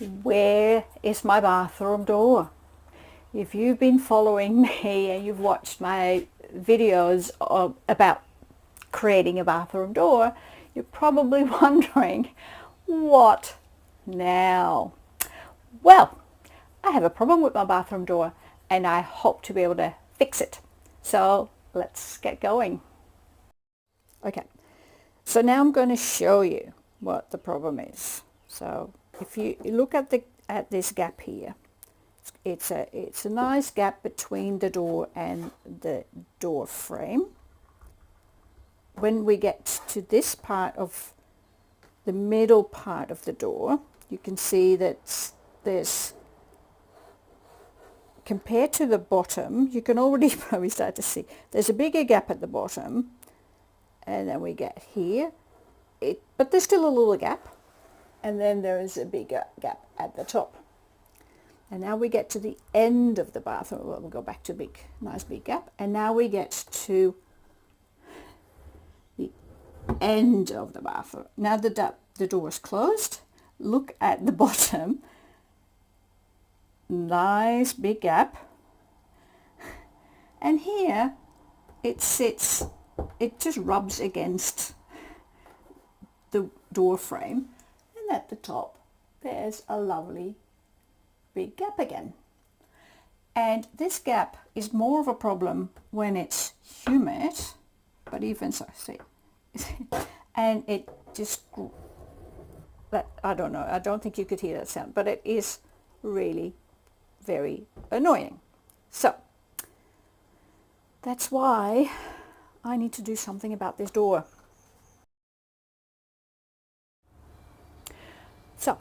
Where is my bathroom door? If you've been following me and you've watched my videos about creating a bathroom door, you're probably wondering, what now? Well, I have a problem with my bathroom door and I hope to be able to fix it. So let's get going. Okay, so now I'm going to show you what the problem is. So if you look at this gap here, it's a nice gap between the door and the door frame. When we get to this part of the middle part of the door, you can see that there's, compared to the bottom, you can already probably start to see there's a bigger gap at the bottom, and then we get here, but there's still a little gap, and then there is a bigger gap at the top. And now we get to the end of the bathroom. We'll go back to nice big gap, and now we get to the end of the bathroom. Now the door is closed. Look at the bottom. Nice big gap. And here it sits, it just rubs against the door frame, and at the top there's a lovely big gap again. And this gap is more of a problem when it's humid, but even so, see, and it just, I don't know, I don't think you could hear that sound, but it is really very annoying. So that's why I need to do something about this door. So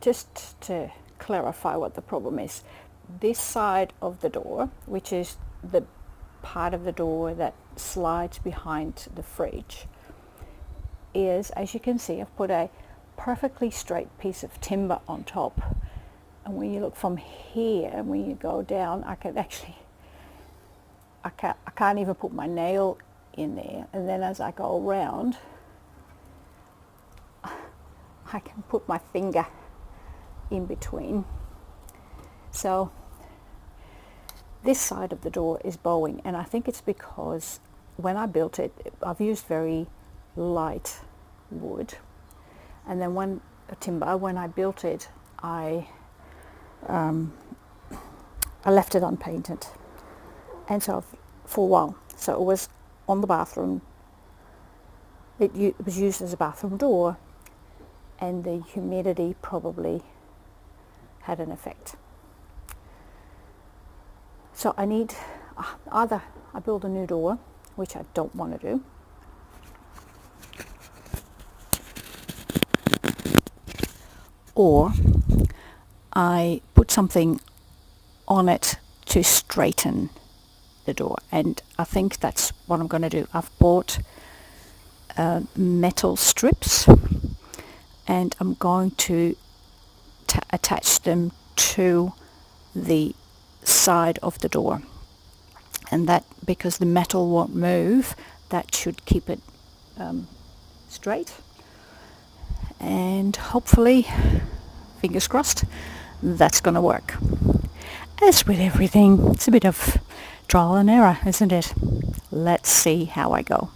just to clarify what the problem is, this side of the door, which is the part of the door that slides behind the fridge, is, as you can see, I've put a perfectly straight piece of timber on top, and when you look from here, when you go down, I can't even put my nail in there, and then as I go around I can put my finger in between. So this side of the door is bowing, and I think it's because when I built it, I've used very light wood, and then when I built it, I left it unpainted, and so for a while, so it was on the bathroom, it was used as a bathroom door, and the humidity probably had an effect. So I need, either I build a new door, which I don't want to do, or I put something on it to straighten the door, and I think that's what I'm going to do. I've bought metal strips, and I'm going to attach them to the side of the door, and that, because the metal won't move, that should keep it straight, and hopefully, fingers crossed, that's going to work. As with everything, it's a bit of trial and error, isn't it? Let's see how I go.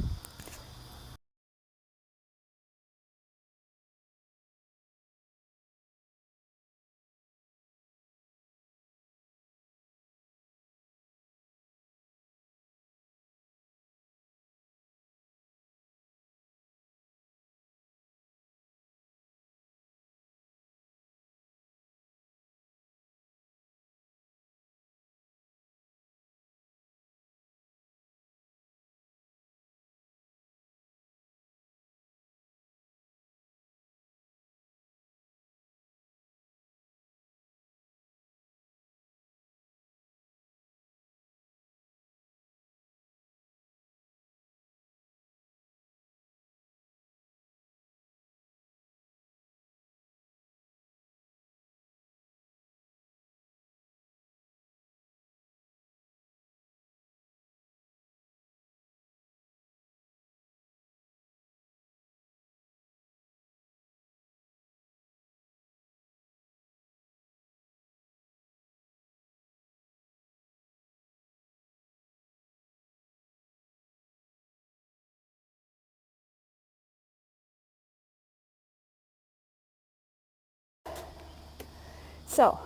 So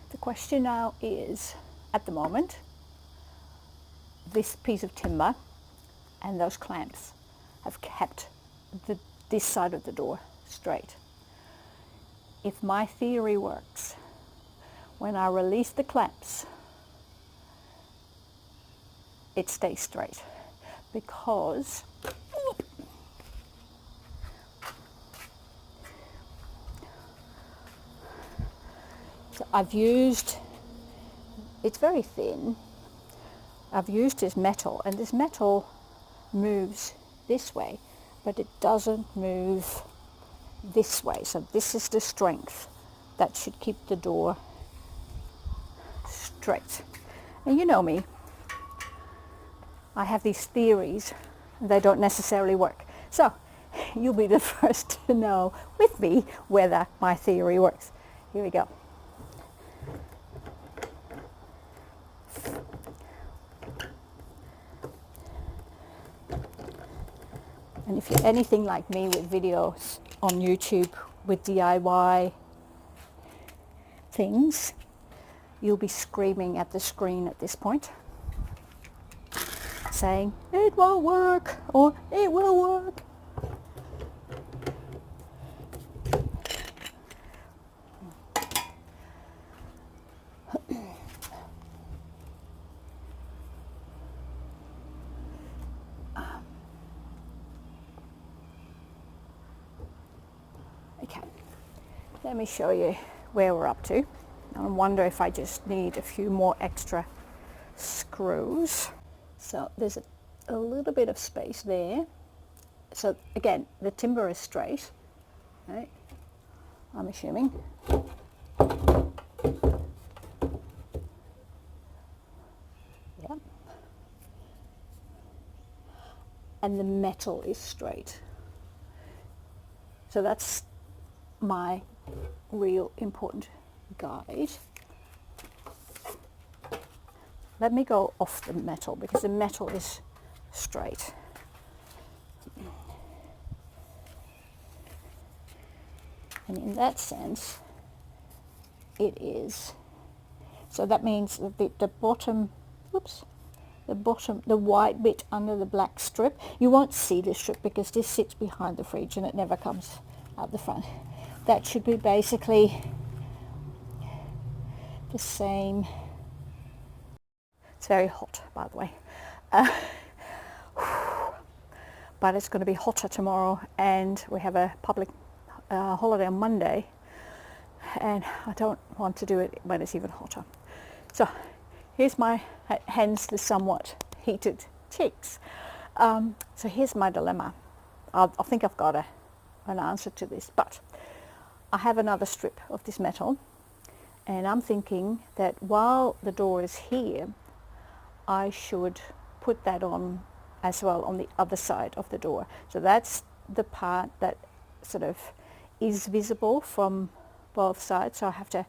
the question now is, at the moment, this piece of timber and those clamps have kept this side of the door straight. If my theory works, when I release the clamps, it stays straight, because so I've used, it's very thin, I've used this metal, and this metal moves this way, but it doesn't move this way. So this is the strength that should keep the door straight. And you know me, I have these theories, and they don't necessarily work. So you'll be the first to know with me whether my theory works. Here we go. And if you're anything like me with videos on YouTube with DIY things, you'll be screaming at the screen at this point, saying, it won't work, or it will work. Okay, let me show you where we're up to. I wonder if I just need a few more extra screws. So there's a little bit of space there. So again, the timber is straight, right? I'm assuming. Yeah. And the metal is straight. So that's my real important guide. Let me go off the metal, because the metal is straight. And in that sense, it is. So that means that the bottom, whoops, the white bit under the black strip, you won't see this strip because this sits behind the fridge and it never comes out the front. That should be basically the same. It's very hot, by the way. But it's going to be hotter tomorrow, and we have a public holiday on Monday, and I don't want to do it when it's even hotter. So here's my, hence the somewhat heated cheeks. So here's my dilemma. I think I've got an answer to this, but I have another strip of this metal, and I'm thinking that while the door is here, I should put that on as well on the other side of the door. So that's the part that sort of is visible from both sides. So I have to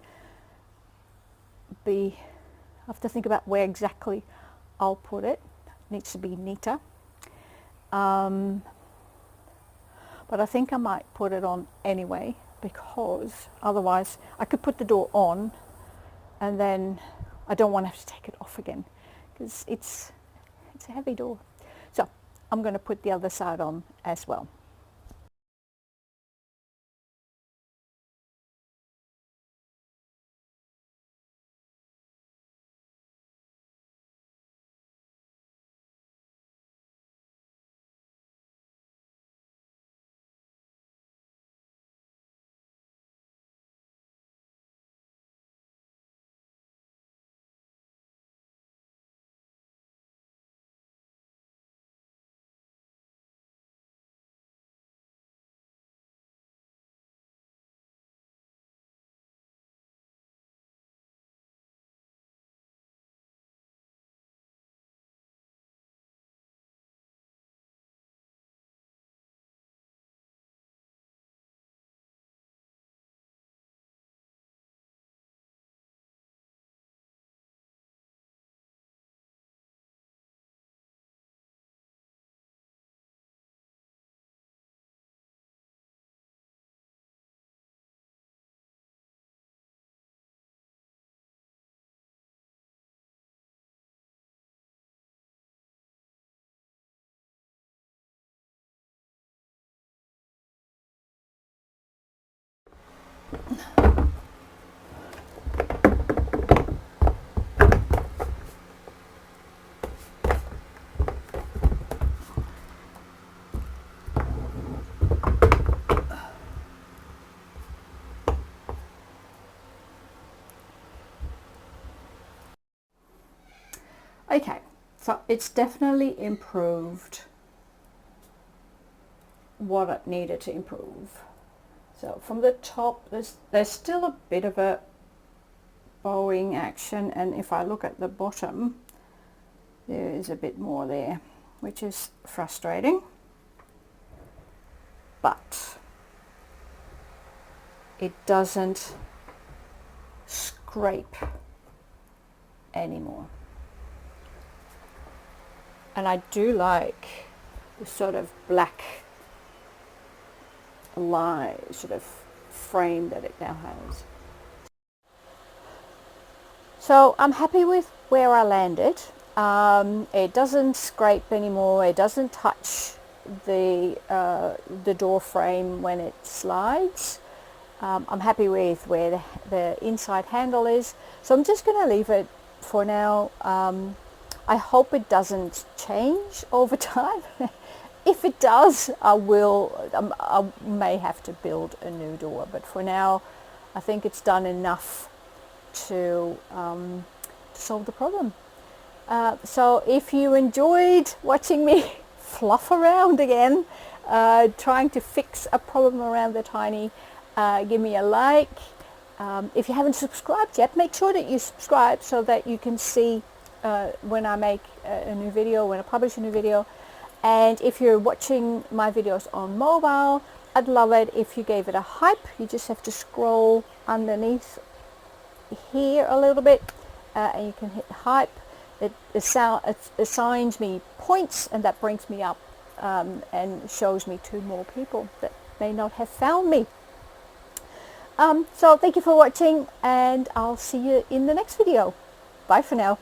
think about where exactly I'll put it. It needs to be neater. But I think I might put it on anyway, because otherwise I could put the door on and then I don't want to have to take it off again, because it's a heavy door. So I'm going to put the other side on as well. Okay, so it's definitely improved what it needed to improve. So from the top, there's still a bit of a bowing action, and if I look at the bottom, there is a bit more there, which is frustrating, but it doesn't scrape anymore. And I do like the sort of black line, sort of frame that it now has. So I'm happy with where I landed. It doesn't scrape anymore. It doesn't touch the door frame when it slides. I'm happy with where the inside handle is. So I'm just going to leave it for now. I hope it doesn't change over time. If it does, I may have to build a new door. But for now, I think it's done enough to solve the problem. So if you enjoyed watching me fluff around again, trying to fix a problem around the tiny, give me a like. If you haven't subscribed yet, make sure that you subscribe so that you can see when I make a new video, when I publish a new video. And if you're watching my videos on mobile, I'd love it if you gave it a hype. You just have to scroll underneath here a little bit and you can hit hype. It assigns me points, and that brings me up and shows me to more people that may not have found me. So thank you for watching, and I'll see you in the next video. Bye for now.